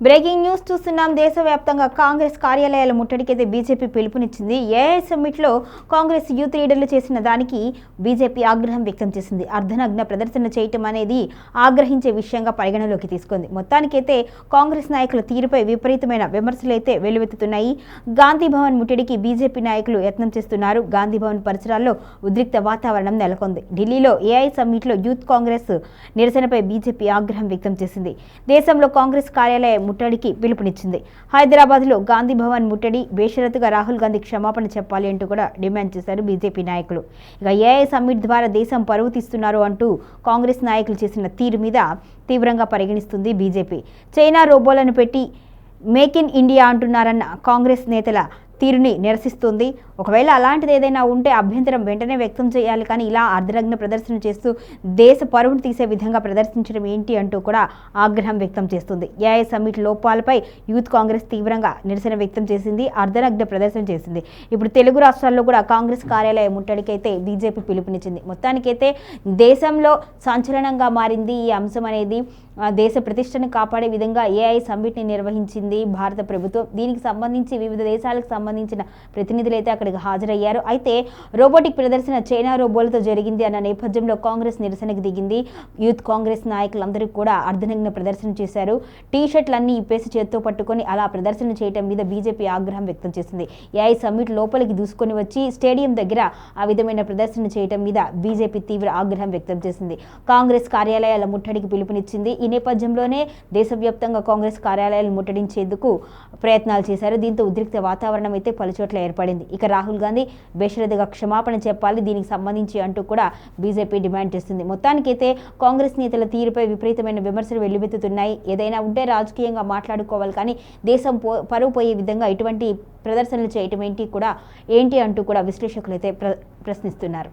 Breaking news చూస్తున్నాం. దేశవ్యాప్తంగా కాంగ్రెస్ కార్యాలయాల ముట్టడికైతే బీజేపీ పిలుపునిచ్చింది. ఏఐ సమ్మిట్లో కాంగ్రెస్ యూత్ లీడర్లు చేసిన దానికి బీజేపీ ఆగ్రహం వ్యక్తం చేసింది. అర్ధనగ్న ప్రదర్శన చేయటం అనేది ఆగ్రహించే విషయంగా పరిగణలోకి తీసుకుంది. మొత్తానికైతే కాంగ్రెస్ నాయకుల తీరుపై విపరీతమైన విమర్శలైతే వెల్లువెత్తుతున్నాయి. గాంధీ భవన్ ముట్టడికి బీజేపీ నాయకులు యత్నం చేస్తున్నారు. గాంధీ భవన్ పరిసరాల్లో ఉద్రిక్త వాతావరణం నెలకొంది. ఢిల్లీలో ఏఐ సమ్మిట్లో యూత్ కాంగ్రెస్ నిరసనపై బీజేపీ ఆగ్రహం వ్యక్తం చేసింది. దేశంలో కాంగ్రెస్ కార్యాలయ ముట్టడికి పిలుపునిచ్చింది. హైదరాబాద్లో గాంధీ భవన్ ముట్టడి బేషరతుగా రాహుల్ గాంధీ క్షమాపణ చెప్పాలి అంటూ కూడా డిమాండ్ చేశారు బీజేపీ నాయకులు. ఇక ఏఐ సమ్మిట్ ద్వారా దేశం పరువు తీస్తున్నారు అంటూ కాంగ్రెస్ నాయకులు చేసిన తీరు మీద తీవ్రంగా పరిగణిస్తుంది బీజేపీ. చైనా రోబోలను పెట్టి మేక్ ఇన్ ఇండియా అంటున్నారన్న కాంగ్రెస్ నేతల తీరుని నిరసిస్తుంది. ఒకవేళ అలాంటిది ఏదైనా ఉంటే అభ్యంతరం వెంటనే వ్యక్తం చేయాలి, కానీ ఇలా అర్ధనగ్న ప్రదర్శన చేస్తూ దేశ పరువును తీసే విధంగా ప్రదర్శించడం ఏంటి అంటూ కూడా ఆగ్రహం వ్యక్తం చేస్తుంది. ఏఐ సమ్మిట్ లోపాలపై యూత్ కాంగ్రెస్ తీవ్రంగా నిరసన వ్యక్తం చేసింది, అర్ధనగ్న ప్రదర్శన చేసింది. ఇప్పుడు తెలుగు రాష్ట్రాల్లో కూడా కాంగ్రెస్ కార్యాలయ ముట్టడికైతే బీజేపీ పిలుపునిచ్చింది. మొత్తానికైతే దేశంలో సంచలనంగా మారింది ఈ అంశం అనేది. దేశ ప్రతిష్టను కాపాడే విధంగా ఏఐ సమ్మిట్ని నిర్వహించింది భారత ప్రభుత్వం. దీనికి సంబంధించి వివిధ దేశాలకు సంబంధించిన ప్రతినిధులు అయితే అక్కడికి హాజరయ్యారు. అయితే రోబోటిక్ ప్రదర్శన చైనా రోబోలతో జరిగింది అన్న నేపథ్యంలో కాంగ్రెస్ నిరసనకు దిగింది. యూత్ కాంగ్రెస్ నాయకులందరూ కూడా అర్ధనగ్న ప్రదర్శన చేశారు. టీషర్ట్లన్నీ ఇప్పేసి చేత్తో పట్టుకొని అలా ప్రదర్శన చేయడం మీద బీజేపీ ఆగ్రహం వ్యక్తం చేసింది. ఏఐ సమ్మిట్ లోపలికి దూసుకొని వచ్చి స్టేడియం దగ్గర ఆ విధమైన ప్రదర్శన చేయడం మీద బీజేపీ తీవ్ర ఆగ్రహం వ్యక్తం చేసింది. కాంగ్రెస్ కార్యాలయాల ముట్టడికి పిలుపునిచ్చింది. ఈ నేపథ్యంలోనే దేశవ్యాప్తంగా కాంగ్రెస్ కార్యాలయాలు ముట్టడించేందుకు ప్రయత్నాలు చేశారు. దీంతో ఉద్రిక్త వాతావరణం అయితే పలుచోట్ల ఏర్పడింది. ఇక రాహుల్ గాంధీ బేషరతుగా క్షమాపణ చెప్పాలి దీనికి సంబంధించి అంటూ కూడా బీజేపీ డిమాండ్ చేస్తుంది. మొత్తానికైతే కాంగ్రెస్ నేతల తీరుపై విపరీతమైన విమర్శలు వెల్లువెత్తుతున్నాయి. ఏదైనా ఉంటే రాజకీయంగా మాట్లాడుకోవాలి, కానీ దేశం పరువు పోయే విధంగా ఇటువంటి ప్రదర్శనలు చేయటం ఏంటి అంటూ కూడా విశ్లేషకులు అయితే ప్రశ్నిస్తున్నారు.